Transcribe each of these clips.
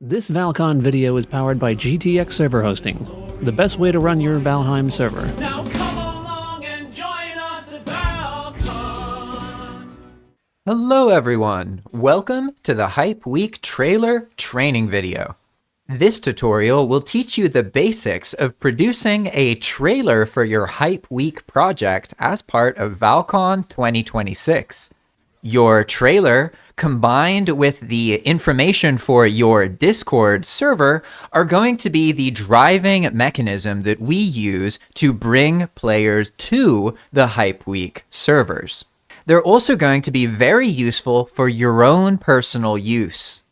This Val-Con video is powered by GTX Server Hosting, the best way to run your Valheim server. Now come along and join us at Val-Con. Hello everyone, welcome to the Hype Week trailer training video. This tutorial will teach you the basics of producing a trailer for your Hype Week project as part of Val-Con 2026. Your trailer, combined with the information for your Discord server, are going to be the driving mechanism that we use to bring players to the Hype Week servers. They're also going to be very useful for your own personal use.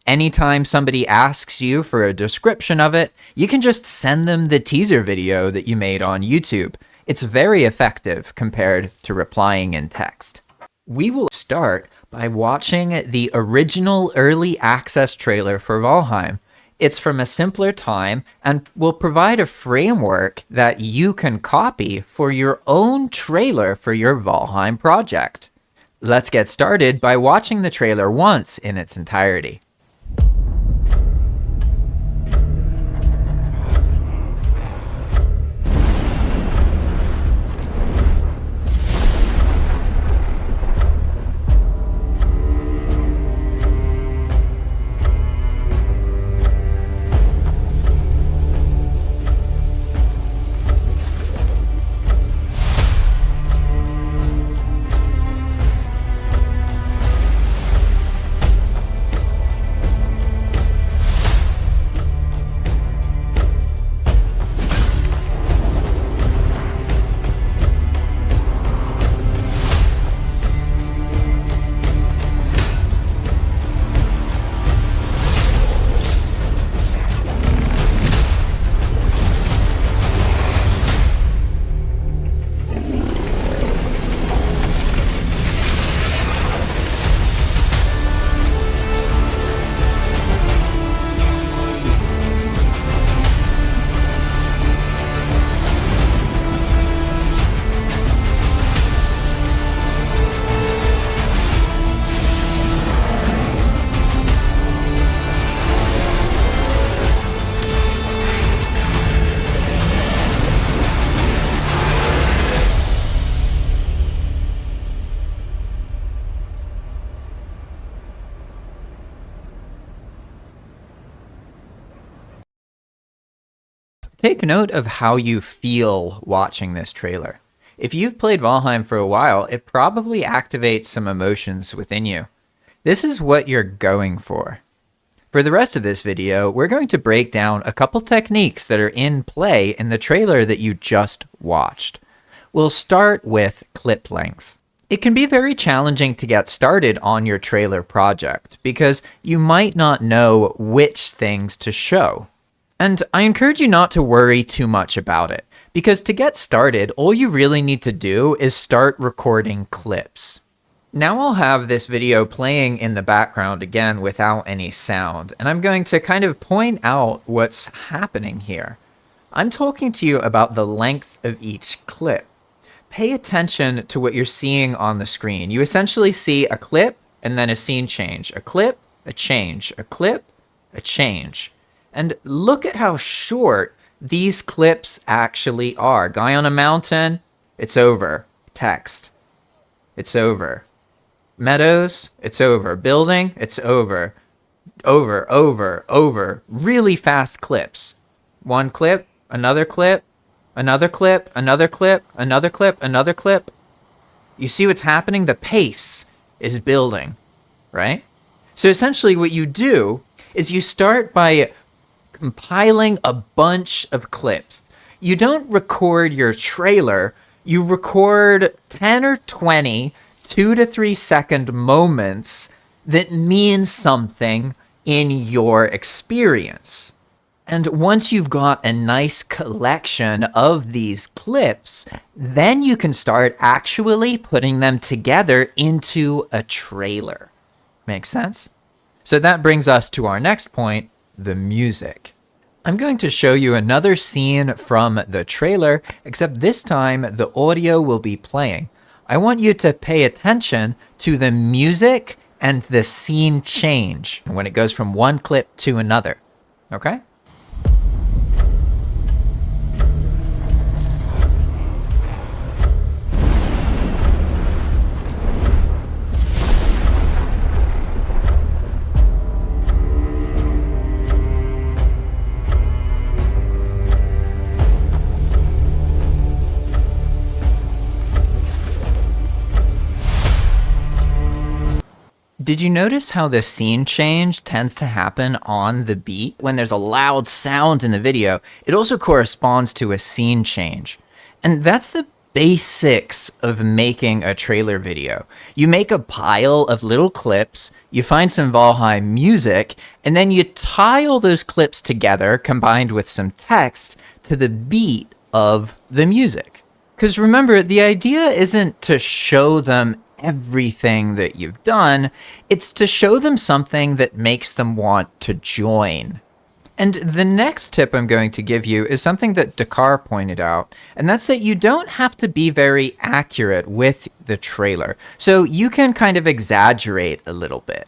Anytime somebody asks you for a description of it, you can just send them the teaser video that you made on YouTube. It's very effective compared to replying in text. We will start by watching the original early access trailer for Valheim. It's from a simpler time and will provide a framework that you can copy for your own trailer for your Valheim project. Let's get started by watching the trailer once in its entirety. Take note of how you feel watching this trailer. If you've played Valheim for a while, it probably activates some emotions within you. This is what you're going for. For the rest of this video, we're going to break down a couple techniques that are in play in the trailer that you just watched. We'll start with clip length. It can be very challenging to get started on your trailer project because you might not know which things to show. And I encourage you not to worry too much about it, because to get started, all you really need to do is start recording clips. Now I'll have this video playing in the background again without any sound, and I'm going to kind of point out what's happening here. I'm talking to you about the length of each clip. Pay attention to what you're seeing on the screen. You essentially see a clip and then a scene change, a clip, a change, a clip, a change. And look at how short these clips actually are. Guy on a mountain, it's over. Text, it's over. Meadows, it's over. Building, it's over. Over, over, over. Really fast clips. One clip, another clip, another clip, another clip, another clip, another clip. You see what's happening? The pace is building, right? So essentially what you do is you start by compiling a bunch of clips. You don't record your trailer, you record 10 or 20 2 to 3 second moments that mean something in your experience. And once you've got a nice collection of these clips, then you can start actually putting them together into a trailer. Make sense? So that brings us to our next point, the music. I'm going to show you another scene from the trailer, except this time the audio will be playing. I want you to pay attention to the music and the scene change when it goes from one clip to another. Okay? Did you notice how the scene change tends to happen on the beat? When there's a loud sound in the video, it also corresponds to a scene change. And that's the basics of making a trailer video. You make a pile of little clips, you find some Valheim music, and then you tie all those clips together, combined with some text, to the beat of the music. Because remember, the idea isn't to show them everything that you've done, it's to show them something that makes them want to join. And the next tip I'm going to give you is something that Dakar pointed out, and that's that you don't have to be very accurate with the trailer. So you can kind of exaggerate a little bit.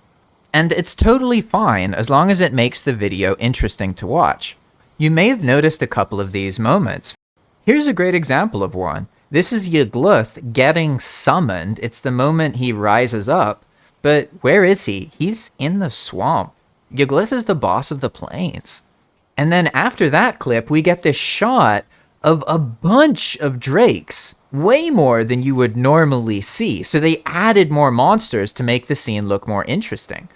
And it's totally fine as long as it makes the video interesting to watch. You may have noticed a couple of these moments. Here's a great example of one. This is Yagluth getting summoned. It's the moment he rises up. But where is he? He's in the swamp. Yagluth is the boss of the plains. And then after that clip, we get this shot of a bunch of drakes. Way more than you would normally see. So they added more monsters to make the scene look more interesting.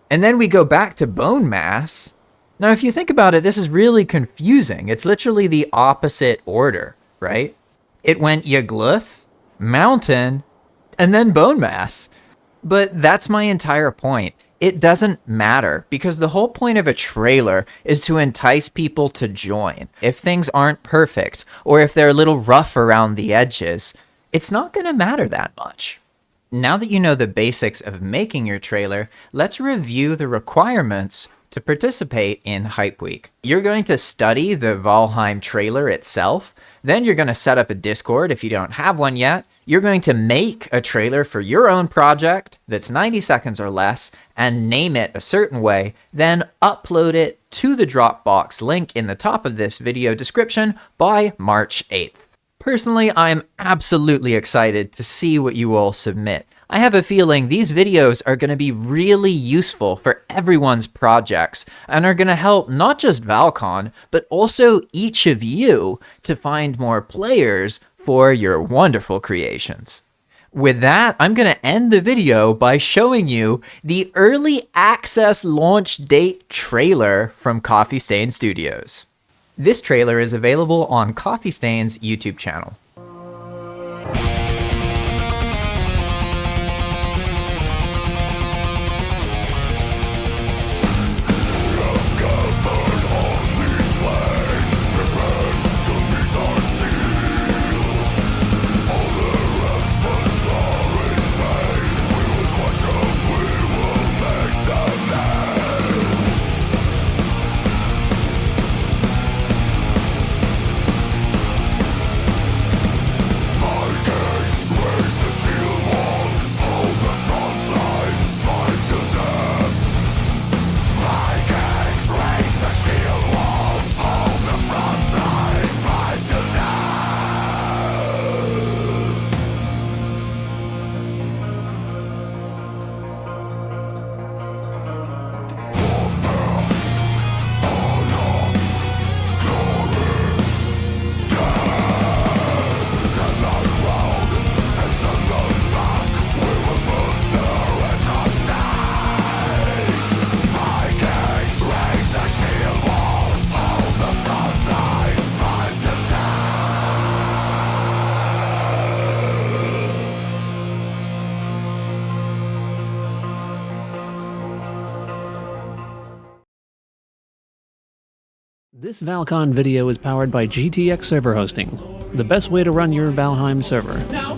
And then we go back to Bone Mass. Now, if you think about it, this is really confusing. It's literally the opposite order, right? It went Yagluth, Mountain, and then Bone Mass. But that's my entire point. It doesn't matter, because the whole point of a trailer is to entice people to join. If things aren't perfect, or if they're a little rough around the edges, it's not going to matter that much. Now that you know the basics of making your trailer, let's review the requirements to participate in Hype Week. You're going to study the Valheim trailer itself. Then you're going to set up a Discord if you don't have one yet. You're going to make a trailer for your own project that's 90 seconds or less and name it a certain way, then upload it to the Dropbox link in the top of this video description by March 8th. Personally, I'm absolutely excited to see what you all submit. I have a feeling these videos are going to be really useful for everyone's projects and are going to help not just Val-Con, but also each of you to find more players for your wonderful creations. With that, I'm going to end the video by showing you the early access launch date trailer from Coffee Stain Studios. This trailer is available on Coffee Stain's YouTube channel. This Val-Con video is powered by GTX Server Hosting, the best way to run your Valheim server. Now